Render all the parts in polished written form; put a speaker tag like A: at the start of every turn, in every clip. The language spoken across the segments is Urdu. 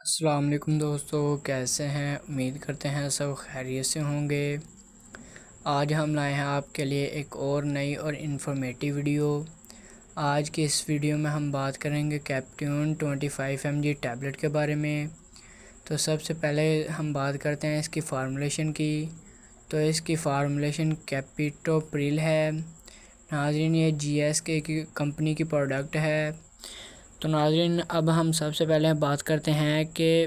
A: السلام علیکم دوستو، کیسے ہیں؟ امید کرتے ہیں سب خیریت سے ہوں گے۔ آج ہم لائے ہیں آپ کے لیے ایک اور نئی اور انفارمیٹیو ویڈیو۔ آج کی اس ویڈیو میں ہم بات کریں گے کیپٹیون 25 mg ٹیبلٹ کے بارے میں۔ تو سب سے پہلے ہم بات کرتے ہیں اس کی فارمولیشن کی۔ تو اس کی فارمولیشن کیپٹوپریل ہے۔ ناظرین، یہ GSK کی کمپنی کی پروڈکٹ ہے۔ تو ناظرین، اب ہم سب سے پہلے بات کرتے ہیں کہ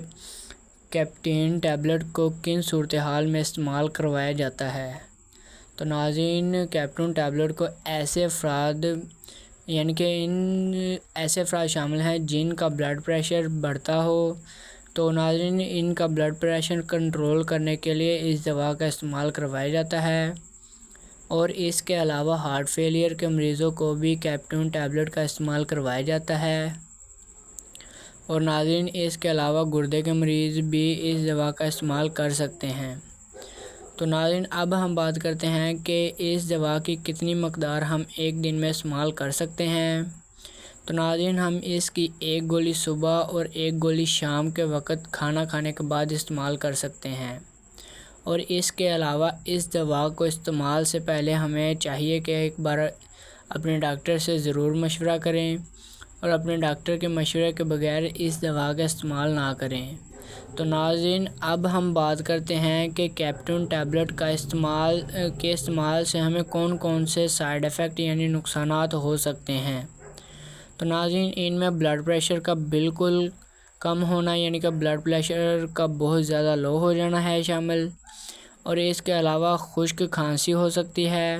A: کیپٹین ٹیبلٹ کو کن صورتحال میں استعمال کروایا جاتا ہے۔ تو ناظرین، کیپٹون ٹیبلٹ کو ایسے افراد ایسے افراد شامل ہیں جن کا بلڈ پریشر بڑھتا ہو۔ تو ناظرین، ان کا بلڈ پریشر کنٹرول کرنے کے لیے اس دوا کا استعمال کروایا جاتا ہے، اور اس کے علاوہ ہارٹ فیلئر کے مریضوں کو بھی کیپٹون ٹیبلٹ کا استعمال کروایا جاتا ہے، اور ناظرین اس کے علاوہ گردے کے مریض بھی اس دوا کا استعمال کر سکتے ہیں۔ تو ناظرین، اب ہم بات کرتے ہیں کہ اس دوا کی کتنی مقدار ہم ایک دن میں استعمال کر سکتے ہیں۔ تو ناظرین، ہم اس کی ایک گولی صبح اور ایک گولی شام کے وقت کھانا کھانے کے بعد استعمال کر سکتے ہیں، اور اس کے علاوہ اس دوا کو استعمال سے پہلے ہمیں چاہیے کہ ایک بار اپنے ڈاکٹر سے ضرور مشورہ کریں، اور اپنے ڈاکٹر کے مشورے کے بغیر اس دوا کا استعمال نہ کریں۔ تو ناظرین، اب ہم بات کرتے ہیں کہ کیپٹون ٹیبلٹ کا استعمال سے ہمیں کون کون سے سائیڈ ایفیکٹ نقصانات ہو سکتے ہیں۔ تو ناظرین، ان میں بلڈ پریشر کا بالکل کم ہونا، کہ بلڈ پریشر کا بہت زیادہ لو ہو جانا ہے شامل، اور اس کے علاوہ خشک کھانسی ہو سکتی ہے،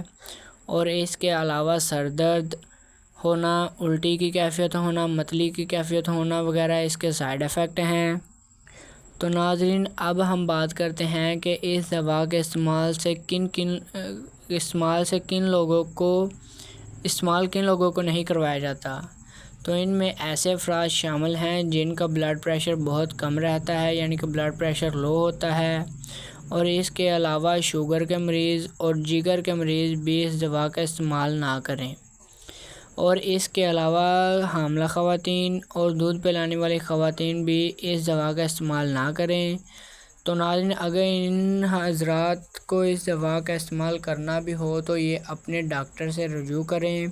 A: اور اس کے علاوہ سر درد ہونا، الٹی کی کیفیت ہونا، متلی کی کیفیت ہونا وغیرہ اس کے سائیڈ ایفیکٹ ہیں۔ تو ناظرین، اب ہم بات کرتے ہیں کہ اس دوا کے استعمال سے کن لوگوں کو نہیں کروایا جاتا۔ تو ان میں ایسے افراد شامل ہیں جن کا بلڈ پریشر بہت کم رہتا ہے، کہ بلڈ پریشر لو ہوتا ہے، اور اس کے علاوہ شوگر کے مریض اور جگر کے مریض بھی اس دوا کا استعمال نہ کریں، اور اس کے علاوہ حاملہ خواتین اور دودھ پلانے والی خواتین بھی اس دوا کا استعمال نہ کریں۔ تو ناظرین، اگر ان حضرات کو اس دوا کا استعمال کرنا بھی ہو تو یہ اپنے ڈاکٹر سے رجوع کریں،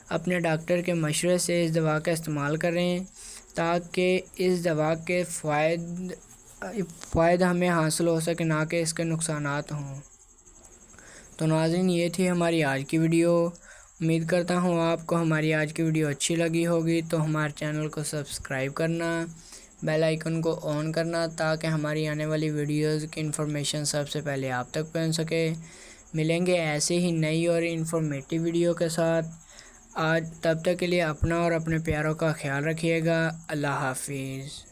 A: اپنے ڈاکٹر کے مشورے سے اس دوا کا استعمال کریں، تاکہ اس دوا کے فوائد ہمیں حاصل ہو سکے، نہ کہ اس کے نقصانات ہوں۔ تو ناظرین، یہ تھی ہماری آج کی ویڈیو۔ امید کرتا ہوں آپ کو ہماری آج کی ویڈیو اچھی لگی ہوگی۔ تو ہمارے چینل کو سبسکرائب کرنا، بیل آئیکن کو آن کرنا، تاکہ ہماری آنے والی ویڈیوز کی انفارمیشن سب سے پہلے آپ تک پہنچ سکے۔ ملیں گے ایسے ہی نئی اور انفارمیٹیو ویڈیو کے ساتھ۔ تب تک کے لیے اپنا اور اپنے پیاروں کا خیال رکھیے گا۔ اللہ حافظ۔